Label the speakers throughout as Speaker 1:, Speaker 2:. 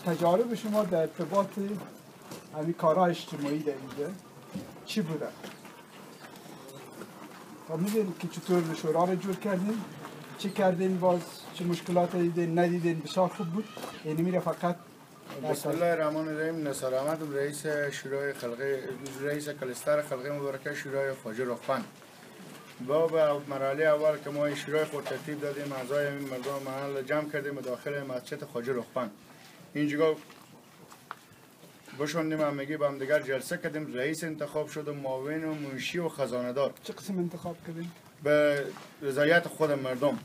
Speaker 1: تجارب شما در ارتباط همین کارهای اجتماعی در اینجا چی بوده؟ و میدونید که چطور شورا رو جور کردین؟ چی کردین باز؟ چه مشکلات دیدین؟ ندیدین؟ بسیار خوب بود؟ یعنی میره فقط
Speaker 2: بسم الله الرحمن الرحیم. نثار احمد، رئیس شورای خلقی، رئیس کلستر خلقی مبارکه شورای خواجه رخبند. با مرحله اول که ما شورای خود ترتیب دادیم، اعضای مردم محل جمع کردیم داخل مسجد خواجه رخبند. اینجا بشوندیم همگی با هم دیگر جلسه کردیم. رئیس انتخاب شد و معاون و منشی و خزانه دار.
Speaker 1: چه قسم انتخاب کردیم؟
Speaker 2: به رضایت خود مردم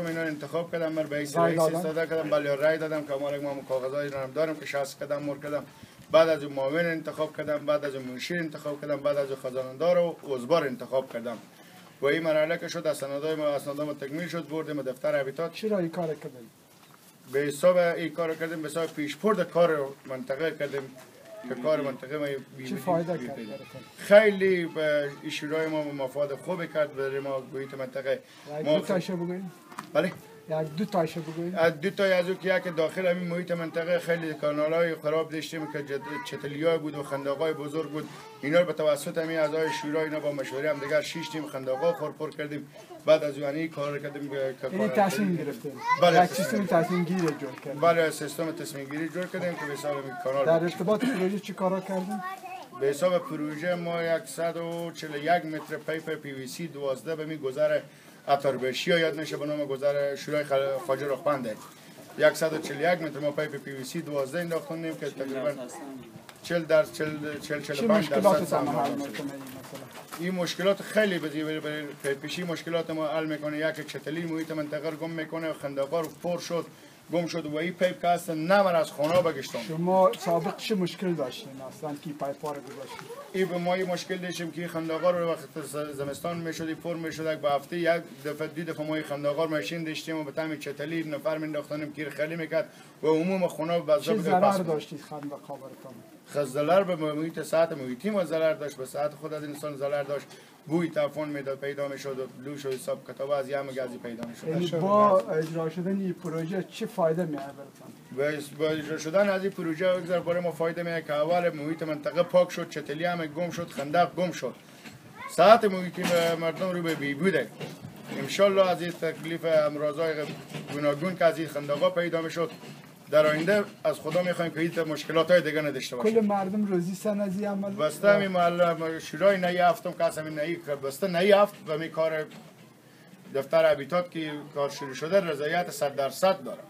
Speaker 2: اینا انتخاب کردم. من به رئیس استفاده کردم، بله رای دادم که ما کاغذای رو دارم که شخص کردم مر کردم. بعد از معاون انتخاب کردم، بعد از منشی انتخاب کردم، بعد از خزانه دار و عضوبار انتخاب کردم. و این مرحله که شد اسنادای ما تکمیل شد، بردیم دفتر هابیتات.
Speaker 1: چرا این کار کردیم؟
Speaker 2: به حساب این کار کردیم، به حساب پیشبرد کار منطقه کردیم که کار منطقه ما
Speaker 1: چه فایده کرد؟
Speaker 2: خیلی به شورای ما مفاد خوبی کرد برای ما گویت منطقه.
Speaker 1: ما تاشه بگوییم؟
Speaker 2: بله؟
Speaker 1: یک دو تاشه بگوییم؟
Speaker 2: دو تا از اون که داخل همین محیط منطقه خیلی کانالای خراب داشتیم که چتلیای بود و خندقای بزرگ بود. اینا رو به توسط همین اعضای شورا اینا با مشوره هم دیگر شیشتیم خندقا خورپر کردیم. بعد از اون کار کردیم که
Speaker 1: این تصمیم گرفتیم.
Speaker 2: بله،
Speaker 1: یک سیستم تصمیم گیری جور کردیم.
Speaker 2: بله، سیستم تصمیم گیری جور کردیم که به حساب کانال.
Speaker 1: در ارتباط پروژه چی کارا کردیم؟
Speaker 2: به حساب پروژه ما 141 متر پیپ پی وی سی 12 به می گذر اتاربشی یاد میشه به نام گذر شورای خواجه رخبند. 141 متر ما پیپ پی وی سی 12 انداختیم که تقریبا 45 درصد این مشکلات خیلی برای پیپیشی مشکلات ما حل میکنه. یک چتلی محیط منطقه رو گم میکنه، خندقا رو پر شد گم شد و این پیپ که اصلا نمر از خانه بگشتم.
Speaker 1: شما سابق چه مشکل داشتین اصلا که پایپ ها رو گذاشتین؟
Speaker 2: این به ما مشکل داشتیم که خندقا رو وقت زمستان میشد پر میشد، به هفته یک دفعه دو دفعه ما خندقا ماشین داشتیم و به تام چتلی نفر مینداختنیم که خالی میکرد و عموم خونه
Speaker 1: چه ضرر داشتید خندقا براتون؟
Speaker 2: ضرر به محیط ساعت محیطی ما ضرر داشت، به ساعت خود از انسان ضرر داشت. بوی تعفن میداد پیدا میشد و لوش و حساب کتاب از یم گازی پیدا میشد.
Speaker 1: یعنی با اجرا شدن این پروژه چه فایده میاره براتون؟
Speaker 2: با اجرا شدن از این پروژه اگر برای ما فایده میاره که اول محیط منطقه پاک شد، چتلی هم گم شد، خندق گم شد، ساعت محیطی مردم رو به بهبوده. ان شاء الله از این تکلیف امراضای گوناگون که از این خندقا پیدا میشد در آینده از خدا میخوایم که هیچ مشکلاتای دیگه نداشته باشیم.
Speaker 1: کل مردم روزی سن از این عمل
Speaker 2: بسته همین محله شورای نهی هفتم که از همین نهی بسته نهی هفت و می کار دفتر هابیتات که کار شروع شده رضایت 100% داره.